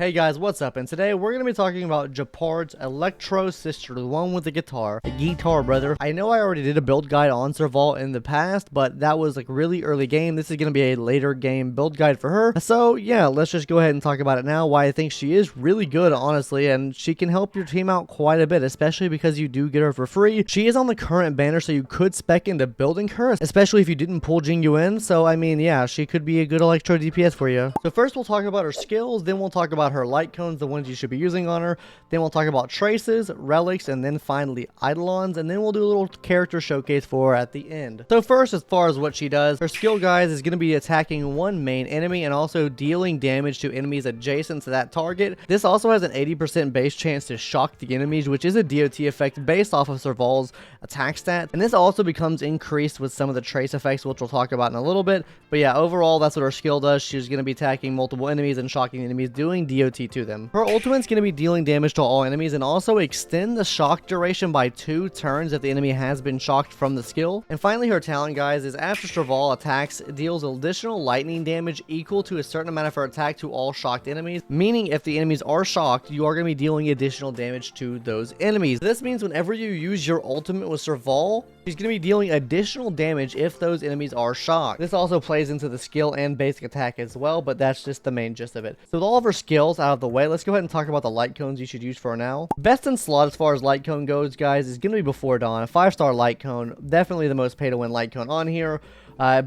Hey guys, what's up? And today we're going to be talking about Gforce's Electro sister, the one with the guitar. A guitar, brother. I know I already did a build guide on Serval in the past, but that was like really early game. This is going to be a later game build guide for her. So yeah, let's just go ahead and talk about it now. Why I think she is really good, honestly, and she can help your team out quite a bit, especially because you do get her for free. She is on the current banner, so you could spec into building her, especially if you didn't pull Jingu in. So I mean, yeah, she could be a good Electro DPS for you. So first we'll talk about her skills, then we'll talk about her light cones, the ones you should be using on her. Then we'll talk about traces, relics, and then finally Eidolons, and then we'll do a little character showcase for her at the end. So first, as far as what she does, her skill, guys, is going to be attacking one main enemy and also dealing damage to enemies adjacent to that target. This also has an 80% base chance to shock the enemies, which is a DOT effect based off of Serval's attack stat, and this also becomes increased with some of the trace effects, which we'll talk about in a little bit. But yeah, overall, that's what her skill does. She's going to be attacking multiple enemies and shocking enemies, doing DOT to them. Her ultimate's going to be dealing damage to all enemies and also extend the shock duration by 2 turns if the enemy has been shocked from the skill. And finally, her talent, guys, is after Serval attacks, it deals additional lightning damage equal to a certain amount of her attack to all shocked enemies, meaning if the enemies are shocked, you are going to be dealing additional damage to those enemies. This means whenever you use your ultimate with Serval, she's going to be dealing additional damage if those enemies are shocked. This also plays into the skill and basic attack as well, but that's just the main gist of it. So with all of her skills out of the way, let's go ahead and talk about the light cones you should use for now. Best in slot as far as light cone goes, guys, is going to be Before Dawn. A 5-star light cone, definitely the most pay to win light cone on here.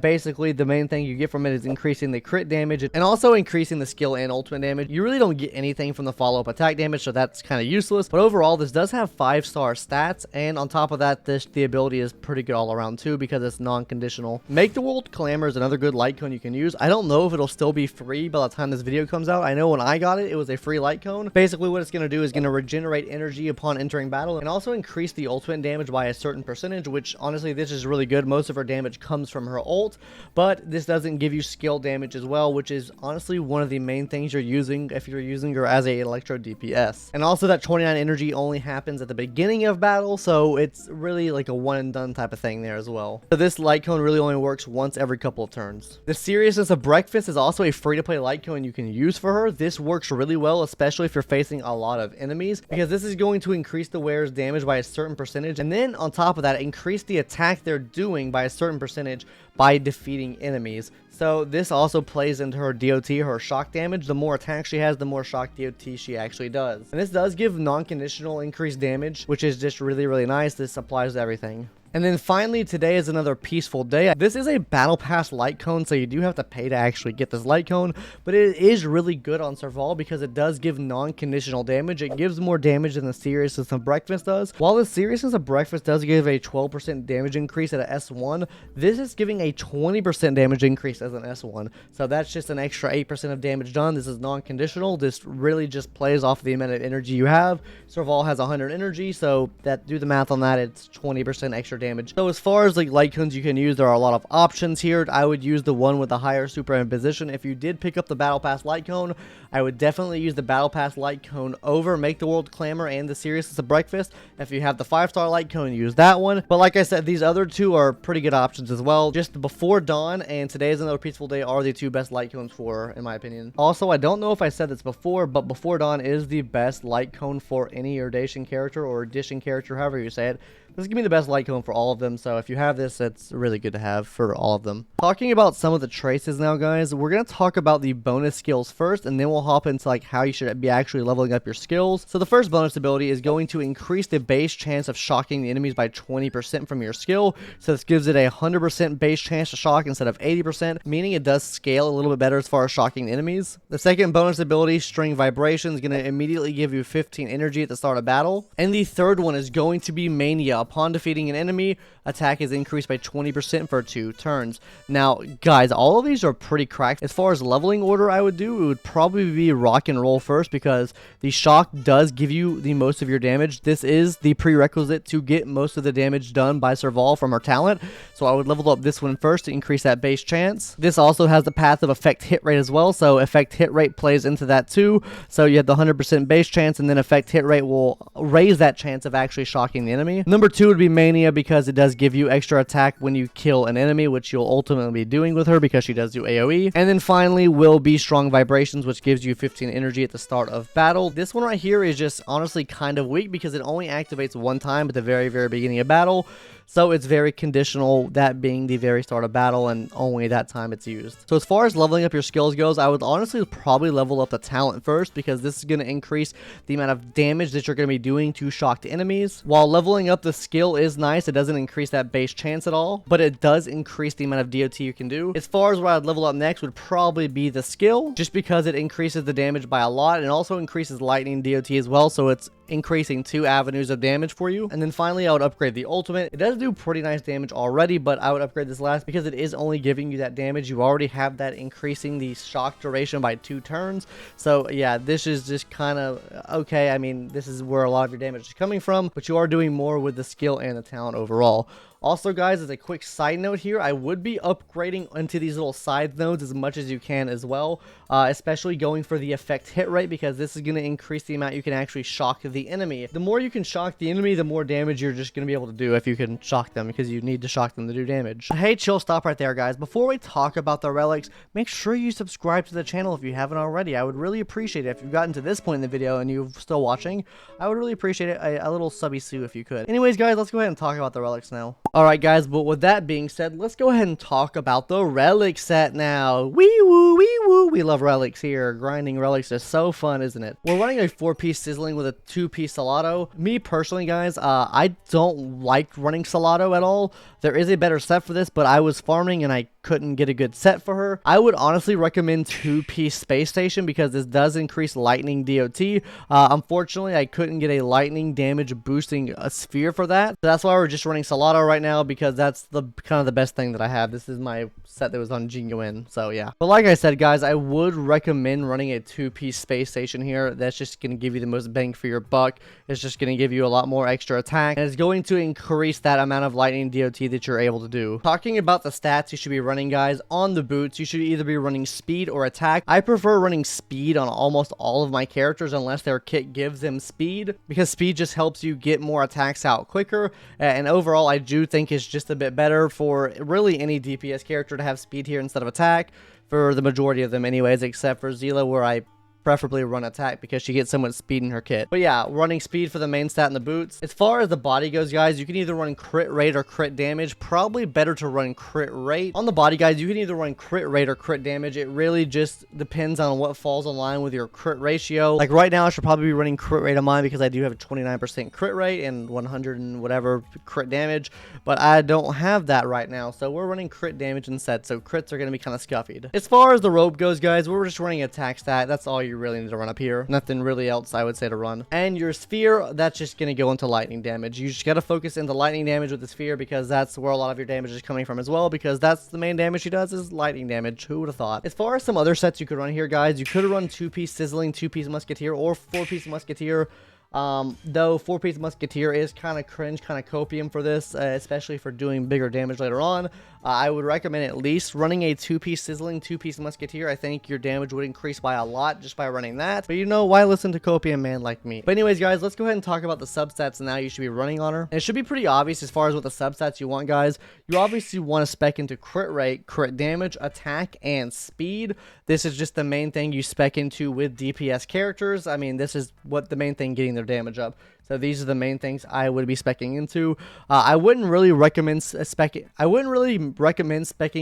Basically, the main thing you get from it is increasing the crit damage and also increasing the skill and ultimate damage. You really don't get anything from the follow-up attack damage, so that's kind of useless. But overall, this does have 5-star stats, and on top of that, the ability is pretty good all around too because it's non-conditional. Make the World Clamor is another good light cone you can use. I don't know if it'll still be free by the time this video comes out. I know when I got it, it was a free light cone. Basically, what it's going to do is going to regenerate energy upon entering battle and also increase the ultimate damage by a certain percentage, which honestly, this is really good. Most of her damage comes from her ult, but this doesn't give you skill damage as well, which is honestly one of the main things you're using if you're using her as a Electro DPS. And also that 29 energy only happens at the beginning of battle, so it's really like a one and done type of thing there as well. So this light cone really only works once every couple of turns. The Seriousness of Breakfast is also a free-to-play light cone you can use for her. This works really well, especially if you're facing a lot of enemies, because this is going to increase the wearer's damage by a certain percentage, and then on top of that, increase the attack they're doing by a certain percentage by defeating enemies. So this also plays into her DOT, her shock damage. The more attack she has, the more shock DOT she actually does. And this does give non-conditional increased damage, which is just really, really nice. This applies to everything. And then finally, today is another peaceful day. This is a battle pass light cone, so you do have to pay to actually get this light cone, but it is really good on Serval because it does give non-conditional damage. It gives more damage than the Seriousness of Breakfast does. While the Seriousness of Breakfast does give a 12% damage increase at an S1, this is giving a 20% damage increase as an S1. So that's just an extra 8% of damage done. This is non-conditional. This really just plays off the amount of energy you have. Serval has 100 energy, so that do the math on that, it's 20% extra damage. So as far as like light cones you can use, there are a lot of options here. I would use the one with the higher super imposition. If you did pick up the battle pass light cone, I would definitely use the battle pass light cone over Make the World Clamor and the Seriousness of Breakfast. If you have the 5-star light cone, use that one. But like I said, these other two are pretty good options as well. Just Before Dawn and Today is Another Peaceful Day are the two best light cones for her, in my opinion. Also, I don't know if I said this before, but Before Dawn is the best light cone for any Eidolon character or Edition character, however you say it. This is going to be the best light cone for all of them, so if you have this, it's really good to have for all of them. Talking about some of the traces now, guys, we're going to talk about the bonus skills first, and then we'll hop into like how you should be actually leveling up your skills. So the first bonus ability is going to increase the base chance of shocking the enemies by 20% from your skill. So this gives it a 100% base chance to shock instead of 80%, meaning it does scale a little bit better as far as shocking the enemies. The second bonus ability, String Vibration, is going to immediately give you 15 energy at the start of battle. And the third one is going to be Mania. Upon defeating an enemy, attack is increased by 20% for 2 turns. Now, guys, all of these are pretty cracked. As far as leveling order I would do, it would probably be Rock and Roll first because the shock does give you the most of your damage. This is the prerequisite to get most of the damage done by Serval from her talent. So I would level up this one first to increase that base chance. This also has the path of effect hit rate as well, so effect hit rate plays into that too. So you have the 100% base chance, and then effect hit rate will raise that chance of actually shocking the enemy. Number 2 would be Mania because it does does give you extra attack when you kill an enemy, which you'll ultimately be doing with her because she does do AoE. And then finally will be Strong Vibrations, which gives you 15 energy at the start of battle. This one right here is just honestly kind of weak because it only activates one time at the very beginning of battle. So it's very conditional, that being the very start of battle, and only that time it's used. So as far as leveling up your skills goes, I would honestly probably level up the talent first, because this is going to increase the amount of damage that you're going to be doing to shocked enemies. While leveling up the skill is nice, it doesn't increase that base chance at all, but it does increase the amount of DOT you can do. As far as what I'd level up next would probably be the skill, just because it increases the damage by a lot, and also increases lightning DOT as well, so it's increasing 2 avenues of damage for you. And then finally, I would upgrade the ultimate. It does do pretty nice damage already, but I would upgrade this last because it is only giving you that damage. You already have that increasing the shock duration by 2 turns. So yeah, this is just kind of okay. I mean, this is where a lot of your damage is coming from, but you are doing more with the skill and the talent overall. Also, guys, as a quick side note here, I would be upgrading into these little side nodes as much as you can as well, especially going for the effect hit rate, because this is going to increase the amount you can actually shock the enemy. The more you can shock the enemy, the more damage you're just going to be able to do if you can shock them, because you need to shock them to do damage. Hey, chill, stop right there, guys. Before we talk about the relics, make sure you subscribe to the channel if you haven't already. I would really appreciate it. If you've gotten to this point in the video and you're still watching, I would really appreciate it. A little subby sue if you could. Anyways, guys, let's go ahead and talk about the relics now. Alright, guys, but with that being said, let's go ahead and talk about the relic set now. Wee woo, wee woo. We love relics here. Grinding relics is so fun, isn't it? We're running a 4-piece sizzling with a 2-piece Salado. Me personally, guys, I don't like running Salado at all. There is a better set for this, but I was farming and I couldn't get a good set for her. I would honestly recommend 2-piece Space Station because this does increase lightning DOT. Unfortunately, I couldn't get a lightning damage boosting sphere for that. So that's why we're just running Salado right now, because that's the kind of the best thing that I have. This is my set that was on Genuine, so yeah. But like I said, guys, I would recommend running a 2-piece Space Station here. That's just going to give you the most bang for your buck. It's just going to give you a lot more extra attack, and it's going to increase that amount of lightning DOT that you're able to do. Talking about the stats you should be running, guys, on the boots, you should either be running speed or attack. I prefer running speed on almost all of my characters unless their kit gives them speed, because speed just helps you get more attacks out quicker, and overall I do think it's just a bit better for really any DPS character to have speed here instead of attack, for the majority of them anyways, except for Zila, where I preferably run attack because she gets so much speed in her kit. But yeah, running speed for the main stat in the boots. As far as the body goes, guys, you can either run crit rate or crit damage. Probably better to run crit rate. On the body, guys, you can either run crit rate or crit damage. It really just depends on what falls in line with your crit ratio. Like right now, I should probably be running crit rate on mine because I do have a 29% crit rate and 100 and whatever crit damage, but I don't have that right now, so we're running crit damage instead, so crits are going to be kind of scuffied. As far as the robe goes, guys, we're just running attack stat. That's all you really need to run up here. Nothing really else I would say to run. And your sphere, that's just going to go into lightning damage. You just got to focus into lightning damage with the sphere, because that's where a lot of your damage is coming from as well, because that's the main damage she does, is lightning damage. Who would have thought? As far as some other sets you could run here, guys, you could run 2-piece sizzling, 2-piece musketeer, or 4-piece musketeer. Though 4-piece musketeer is kind of cringe, kind of copium for this, especially for doing bigger damage later on. I would recommend at least running a 2-piece sizzling, 2-piece musketeer. I think your damage would increase by a lot just by running that. But you know, why listen to copium man like me? But anyways, guys, let's go ahead and talk about the substats now you should be running on her. And it should be pretty obvious as far as what the substats you want, guys. You obviously want to spec into crit rate, crit damage, attack, and speed. This is just the main thing you spec into with DPS characters. I mean, this is what the main thing getting their damage up. So these are the main things I would be speccing into. I wouldn't really recommend specking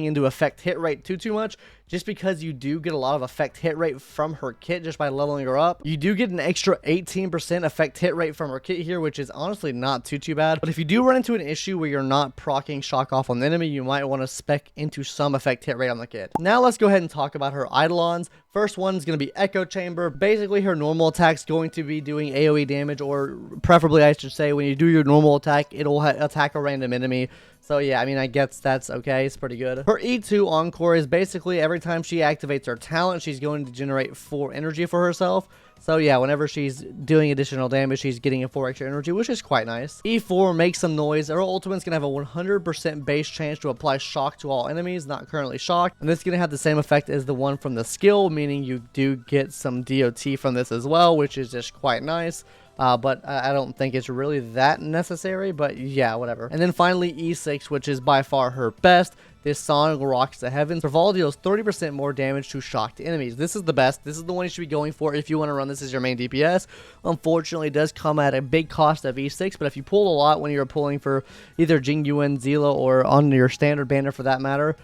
into effect hit rate too much, just because you do get a lot of effect hit rate from her kit just by leveling her up. You do get an extra 18% effect hit rate from her kit here, which is honestly not too bad. But if you do run into an issue where you're not proccing shock off on the enemy, you might want to spec into some effect hit rate on the kit. Now let's go ahead and talk about her Eidolons. First one is going to be Echo Chamber. Basically, her normal attack's going to be doing AoE damage, or preferably, I should say, when you do your normal attack, it'll attack a random enemy. So yeah, I mean, I guess that's okay. It's pretty good. Her E2 Encore is basically every time she activates her talent, she's going to generate 4 energy for herself. So yeah, whenever she's doing additional damage, she's getting a 4 extra energy, which is quite nice. E4 makes some noise. Her ultimate's going to have a 100% base chance to apply shock to all enemies not currently shocked. And this is going to have the same effect as the one from the skill, meaning you do get some DOT from this as well, which is just quite nice. But I don't think it's really that necessary, but yeah, whatever. And then finally, E6, which is by far her best. This song rocks the heavens. Serval deals 30% more damage to shocked enemies. This is the best. This is the one you should be going for if you want to run this as your main DPS. Unfortunately, it does come at a big cost of E6, but if you pull a lot when you're pulling for either Jingyuan, Zila, or on your standard banner for that matter,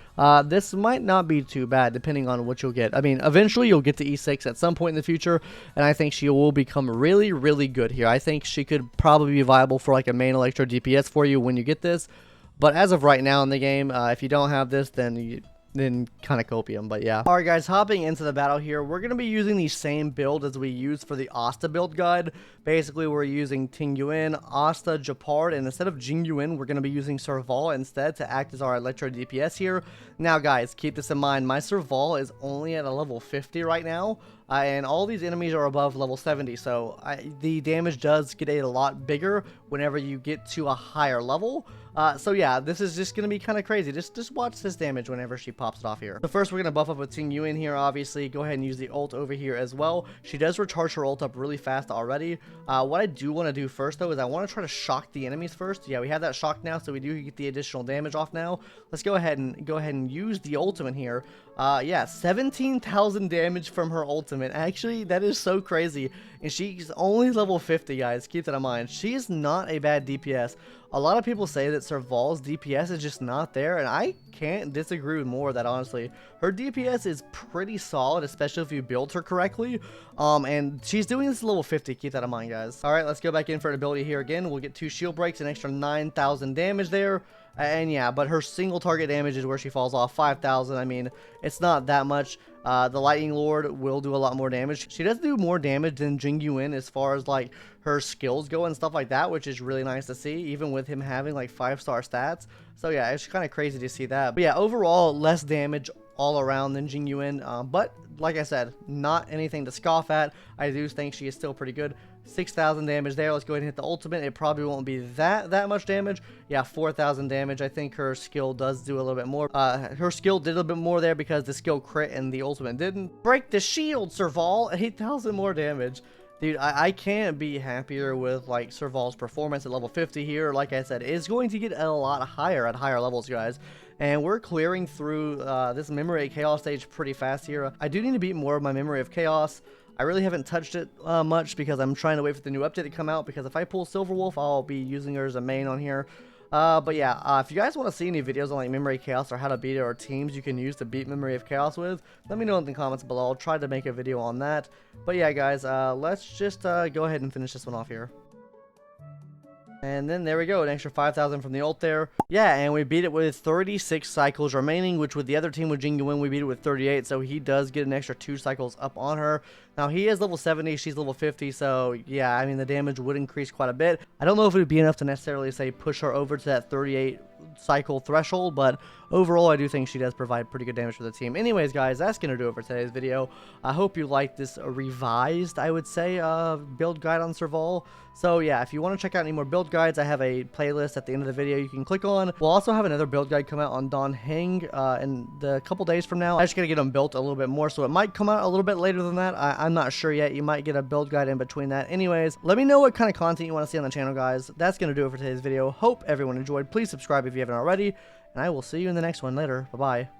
this might not be too bad depending on what you'll get. I mean, eventually you'll get to E6 at some point in the future, and I think she will become really, really good here. I think she could probably be viable for like a main Electro DPS for you when you get this. But as of right now in the game, if you don't have this, then kind of copium, but yeah. Alright guys, hopping into the battle here, we're going to be using the same build as we used for the Asta build guide. Basically, we're using Tingyuan, Asta, Gepard, and instead of Jingyuan, we're going to be using Serval instead to act as our Electro DPS here. Now guys, keep this in mind, my Serval is only at a level 50 right now, and all these enemies are above level 70, so the damage does get a lot bigger whenever you get to a higher level. So yeah, this is just going to be kind of crazy. Just watch this damage whenever she pops it off here. So first we're going to buff up with Tingyuan here, obviously. Go ahead and use the ult over here as well. She does recharge her ult up really fast already. What I do want to do first though is I want to try to shock the enemies first. Yeah, we have that shock now, so we do get the additional damage off now. Let's go ahead and use the ultimate here. Yeah, 17,000 damage from her ultimate. Actually, that is so crazy. And she's only level 50, guys. Keep that in mind. She is not a bad DPS. A lot of people say that Serval's DPS is just not there, and I can't disagree with more of that, honestly. Her DPS is pretty solid, especially if you build her correctly. And she's doing this at level 50. Keep that in mind, guys. Alright, let's go back in for an ability here again. We'll get 2 shield breaks, an extra 9,000 damage there. And yeah, but her single target damage is where she falls off, 5,000. I mean, it's not that much. The Lightning Lord will do a lot more damage. She does do more damage than Jingyuan as far as like her skills go and stuff like that, which is really nice to see, even with him having like 5-star stats. So yeah, it's kind of crazy to see that. But yeah, overall, less damage all around than Jingyuan. But like I said, not anything to scoff at. I do think she is still pretty good. 6,000 damage there. Let's go ahead and hit the ultimate. It probably won't be that much damage. Yeah, 4,000 damage. I think her skill does do a little bit more. Her skill did a little bit more there because the skill crit and the ultimate didn't. Break the shield, Serval. 8,000 more damage. Dude, I can't be happier with like Serval's performance at level 50 here. Like I said, it's going to get a lot higher at higher levels, guys. And we're clearing through this Memory of Chaos stage pretty fast here. I do need to beat more of my Memory of Chaos. I really haven't touched it much because I'm trying to wait for the new update to come out, because if I pull Silverwolf, I'll be using her as a main on here. But yeah, if you guys want to see any videos on like Memory of Chaos or how to beat it, or teams you can use to beat Memory of Chaos with, let me know in the comments below. I'll try to make a video on that. But yeah, guys, let's just go ahead and finish this one off here. And then there we go, an extra 5,000 from the ult there. Yeah, and we beat it with 36 cycles remaining, which with the other team with Jingyuan, we beat it with 38, so he does get an extra 2 cycles up on her. Now, he is level 70, she's level 50, so yeah, I mean, the damage would increase quite a bit. I don't know if it would be enough to necessarily, say, push her over to that 38 cycle threshold, but overall, I do think she does provide pretty good damage for the team. Anyways, guys, that's going to do it for today's video. I hope you liked this revised, I would say, build guide on Serval. So yeah, if you want to check out any more build guides, I have a playlist at the end of the video you can click on. We'll also have another build guide come out on Don Heng in the couple days from now. I just got to get them built a little bit more, so it might come out a little bit later than that. I'm not sure yet. You might get a build guide in between that. Anyways, let me know what kind of content you want to see on the channel, guys. That's going to do it for today's video. Hope everyone enjoyed. Please subscribe if you haven't already, and I will see you in the next one later. Bye-bye.